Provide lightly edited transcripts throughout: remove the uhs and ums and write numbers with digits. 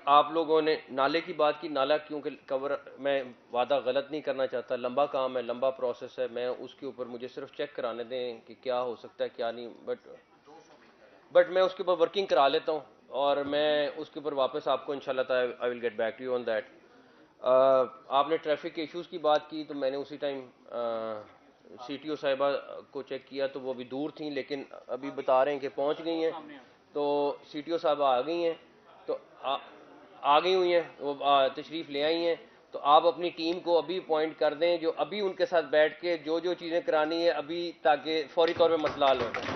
आप लोगों ने नाले की बात की, नाला क्योंकि कवर, मैं वादा गलत नहीं करना चाहता, लंबा काम है, लंबा प्रोसेस है, मैं उसके ऊपर मुझे सिर्फ चेक कराने दें कि क्या हो सकता है क्या नहीं, बट मैं उसके ऊपर वर्किंग करा लेता हूँ और मैं उसके ऊपर वापस आपको इंशाल्लाह ताला I will get back to you on that. आपने ट्रैफिक के इश्यूज़ की बात की तो मैंने उसी टाइम सीटीओ साहिबा को चेक किया तो वो अभी दूर थी, लेकिन अभी बता रहे हैं कि पहुंच गई हैं। तो सीटीओ साहिबा आ गई हैं, तो आ गई हुई हैं, वो तशरीफ़ ले आई हैं। तो आप अपनी टीम को अभी अपॉइंट कर दें जो अभी उनके साथ बैठ के जो जो चीज़ें करानी है अभी, ताकि फौरी तौर पे मसला हल हो जाए।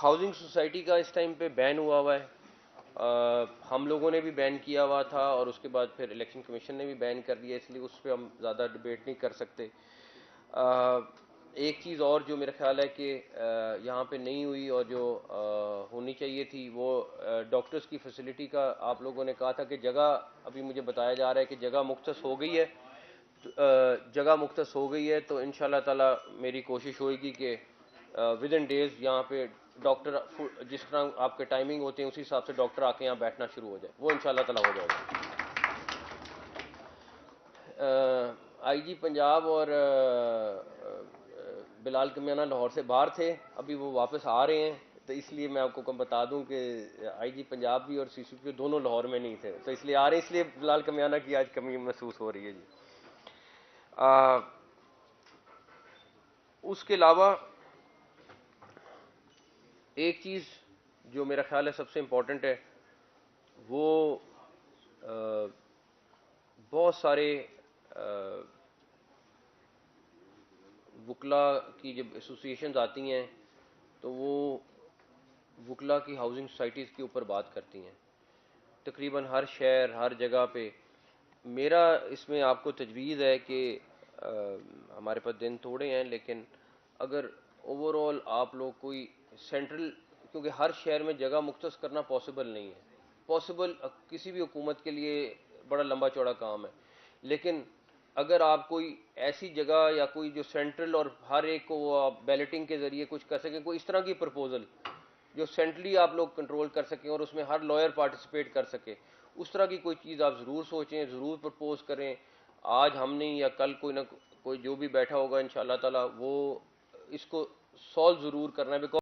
हाउसिंग सोसाइटी का इस टाइम पे बैन हुआ है। हम लोगों ने भी बैन किया हुआ था और उसके बाद फिर इलेक्शन कमीशन ने भी बैन कर दिया, इसलिए उस पर हम ज़्यादा डिबेट नहीं कर सकते। एक चीज़ और जो मेरा ख्याल है कि यहाँ पे नहीं हुई और जो होनी चाहिए थी वो डॉक्टर्स की फैसिलिटी का, आप लोगों ने कहा था कि जगह, अभी मुझे बताया जा रहा है कि जगह मुख्तस हो गई है। जगह मुख्तस हो गई है तो इंशाल्लाह ताला मेरी कोशिश होगी कि विद इन डेज यहाँ पे डॉक्टर, जिस तरह आपके टाइमिंग होते हैं उसी हिसाब से डॉक्टर आके यहाँ बैठना शुरू हो जाए, वो इंशाल्लाह ताला हो जाएगा। आईजी पंजाब और बिलाल कमियाना लाहौर से बाहर थे, अभी वो वापस आ रहे हैं, तो इसलिए मैं आपको कम बता दूं कि आईजी पंजाब भी और सीसीपी दोनों लाहौर में नहीं थे, तो इसलिए आ रहे हैं, इसलिए बिलाल कमियाना की आज कमी महसूस हो रही है जी। उसके अलावा एक चीज़ जो मेरा ख्याल है सबसे इम्पोर्टेंट है, वो बहुत सारे वकला की जब एसोसिएशंस आती हैं तो वो वकला की हाउसिंग सोसाइटीज़ के ऊपर बात करती हैं, तकरीबन हर शहर हर जगह पे। मेरा इसमें आपको तजवीज़ है कि हमारे पास दिन थोड़े हैं, लेकिन अगर ओवरऑल आप लोग कोई सेंट्रल, क्योंकि हर शहर में जगह मुख्तस करना पॉसिबल नहीं है, पॉसिबल किसी भी हुकूमत के लिए बड़ा लंबा चौड़ा काम है, लेकिन अगर आप कोई ऐसी जगह या कोई जो सेंट्रल और हर एक को आप बैलेटिंग के ज़रिए कुछ कर सकें, कोई इस तरह की प्रपोजल जो सेंट्रली आप लोग कंट्रोल कर सकें और उसमें हर लॉयर पार्टिसिपेट कर सके, उस तरह की कोई चीज़ आप ज़रूर सोचें, ज़रूर प्रपोज करें। आज हम नहीं या कल कोई ना कोई जो भी बैठा होगा इंशाल्लाह ताला वो इसको सॉल्व ज़रूर करना है, बिकॉज